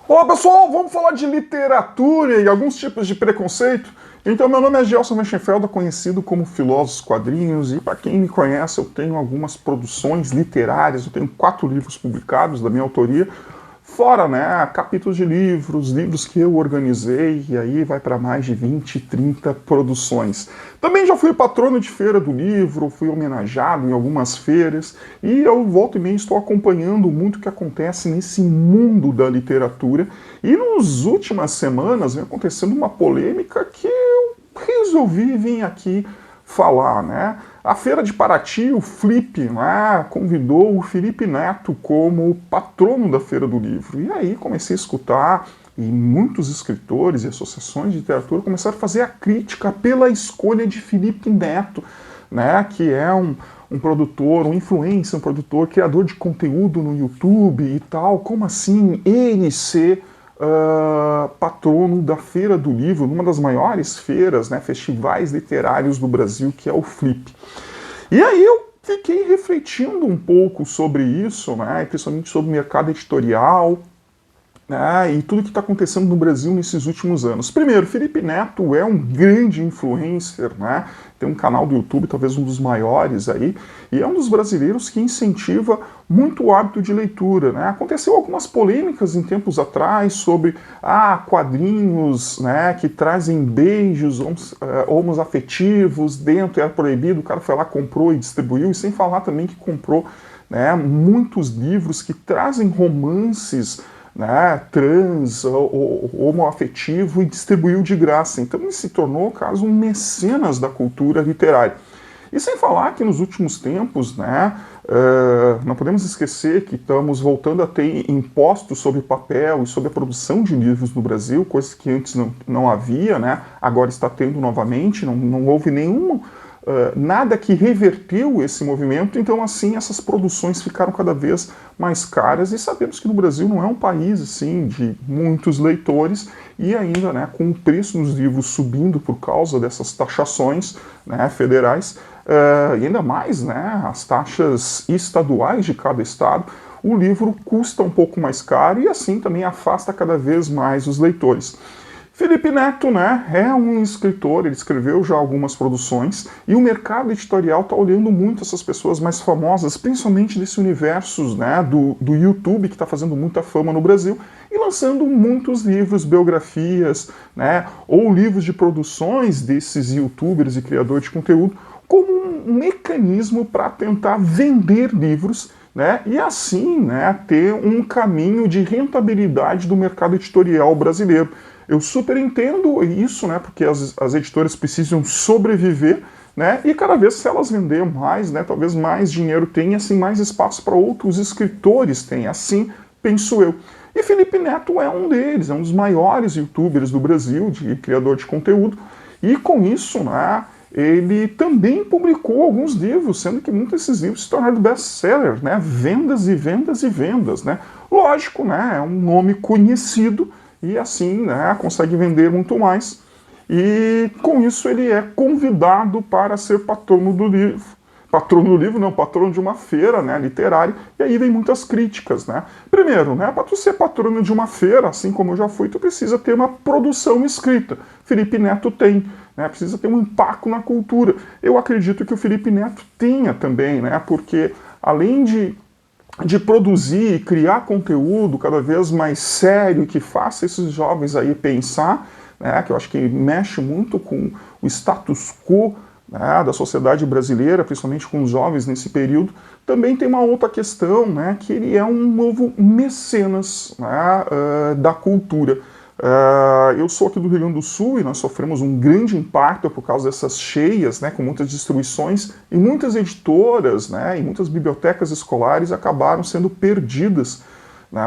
Olá pessoal, vamos falar de literatura e alguns tipos de preconceito? Então, meu nome é Gelson Wenchenfelder, conhecido como Filósofo dos Quadrinhos, e para quem me conhece, eu tenho algumas produções literárias, eu tenho 4 livros publicados da minha autoria, fora, né, capítulos de livros, livros que eu organizei, e aí vai para mais de 20, 30 produções. Também já fui patrono de feira do livro, fui homenageado em algumas feiras, e eu volto e meia estou acompanhando muito o que acontece nesse mundo da literatura, e nas últimas semanas vem acontecendo uma polêmica que eu resolvi vir aqui falar, né? A Feira de Paraty, o Flip, né, convidou o Felipe Neto como patrono da Feira do Livro. E aí comecei a escutar, e muitos escritores e associações de literatura começaram a fazer a crítica pela escolha de Felipe Neto, né, que é um produtor, um influencer, um produtor, criador de conteúdo no YouTube e tal. Como assim ele ser patrono da Feira do Livro, numa das maiores feiras, né, festivais literários do Brasil, que é o Flip. E aí eu fiquei refletindo um pouco sobre isso, né, principalmente sobre o mercado editorial, né, e tudo que está acontecendo no Brasil nesses últimos anos. Primeiro, Felipe Neto é um grande influencer, né, tem um canal do YouTube, talvez um dos maiores aí, e é um dos brasileiros que incentiva muito o hábito de leitura, né. Aconteceu algumas polêmicas em tempos atrás sobre quadrinhos, né, que trazem beijos homoafetivos dentro, era proibido, o cara foi lá, comprou e distribuiu, e sem falar também que comprou, né, muitos livros que trazem romances, né, trans ou homoafetivo e distribuiu de graça. Então ele se tornou, caso, um mecenas da cultura literária. E sem falar que nos últimos tempos, né, não podemos esquecer que estamos voltando a ter impostos sobre papel e sobre a produção de livros no Brasil, coisas que antes não havia, né, agora está tendo novamente, não houve nenhum nada que reverteu esse movimento, então assim essas produções ficaram cada vez mais caras, e sabemos que no Brasil não é um país assim de muitos leitores, e ainda, né, com o preço dos livros subindo por causa dessas taxações, né, federais, e ainda mais, né, as taxas estaduais de cada estado, o livro custa um pouco mais caro e assim também afasta cada vez mais os leitores. Felipe Neto, né, é um escritor, ele escreveu já algumas produções, e o mercado editorial está olhando muito essas pessoas mais famosas, principalmente desse universo, né, do YouTube, que está fazendo muita fama no Brasil, e lançando muitos livros, biografias, né, ou livros de produções desses youtubers e criadores de conteúdo, como um mecanismo para tentar vender livros, né, e assim, né, ter um caminho de rentabilidade do mercado editorial brasileiro. Eu super entendo isso, né, porque as editoras precisam sobreviver, né, e cada vez se elas venderem mais, né, talvez mais dinheiro tenha, assim, mais espaço para outros escritores tenha, assim penso eu. E Felipe Neto é um deles, é um dos maiores youtubers do Brasil, de criador de conteúdo, e com isso, né, ele também publicou alguns livros, sendo que muitos desses livros se tornaram best-sellers, né, vendas e vendas e vendas, né. Lógico, né, é um nome conhecido, e assim, né, consegue vender muito mais. E com isso ele é convidado para ser patrono do livro. Patrono do livro, não, patrono de uma feira, né, literária, e aí vem muitas críticas, né. Primeiro, né, para tu ser patrono de uma feira, assim como eu já fui, tu precisa ter uma produção escrita. Felipe Neto tem, né, precisa ter um impacto na cultura. Eu acredito que o Felipe Neto tenha também, né, porque além de produzir e criar conteúdo cada vez mais sério, que faça esses jovens aí pensar, né, que eu acho que mexe muito com o status quo, né, da sociedade brasileira, principalmente com os jovens nesse período. Também tem uma outra questão, né, que ele é um novo mecenas, né, da cultura. Eu sou aqui do Rio Grande do Sul e nós sofremos um grande impacto por causa dessas cheias, né, com muitas destruições, e muitas editoras, né, e muitas bibliotecas escolares acabaram sendo perdidas, né,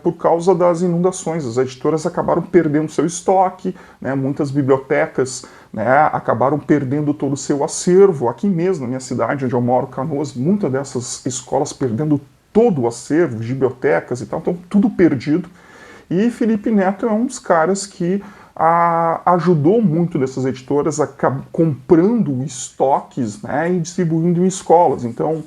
por causa das inundações. As editoras acabaram perdendo seu estoque, né, muitas bibliotecas, né, acabaram perdendo todo o seu acervo. Aqui mesmo, na minha cidade, onde eu moro, Canoas, muitas dessas escolas perdendo todo o acervo, bibliotecas e tal, então tudo perdido. E Felipe Neto é um dos caras que ajudou muito dessas editoras comprando estoques, né, e distribuindo em escolas. Então,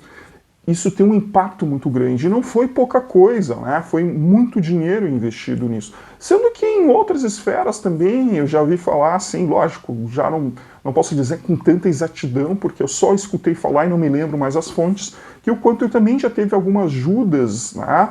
isso tem um impacto muito grande. E não foi pouca coisa, né? Foi muito dinheiro investido nisso. Sendo que em outras esferas também eu já ouvi falar, assim, lógico, já não posso dizer com tanta exatidão, porque eu só escutei falar e não me lembro mais as fontes, que o quanto também já teve algumas ajudas, né,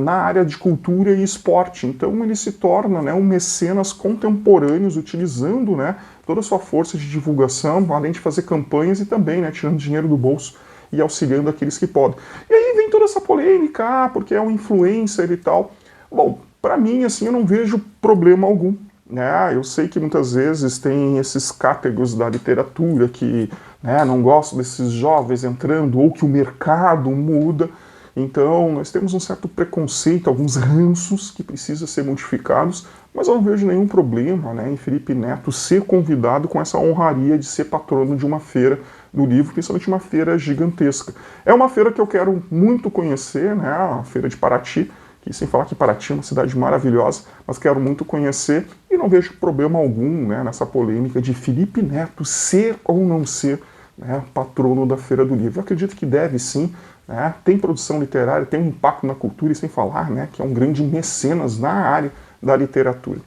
na área de cultura e esporte. Então ele se torna, né, um mecenas contemporâneo, utilizando, né, toda a sua força de divulgação, além de fazer campanhas e também, né, tirando dinheiro do bolso e auxiliando aqueles que podem. E aí vem toda essa polêmica, porque é um influencer e tal. Bom, para mim, assim, eu não vejo problema algum. Né? Eu sei que muitas vezes tem esses cátegos da literatura que, né, não gostam desses jovens entrando, ou que o mercado muda. Então, nós temos um certo preconceito, alguns ranços que precisam ser modificados, mas eu não vejo nenhum problema, né, em Felipe Neto ser convidado com essa honraria de ser patrono de uma feira do livro, principalmente uma feira gigantesca. É uma feira que eu quero muito conhecer, né, a Feira de Paraty, que sem falar que Paraty é uma cidade maravilhosa, mas quero muito conhecer e não vejo problema algum, né, nessa polêmica de Felipe Neto ser ou não ser, né, patrono da Feira do Livro. Eu acredito que deve sim, né, tem produção literária, tem um impacto na cultura, e sem falar, né, que é um grande mecenas na área da literatura.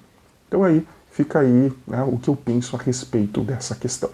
Então aí fica aí, né, o que eu penso a respeito dessa questão.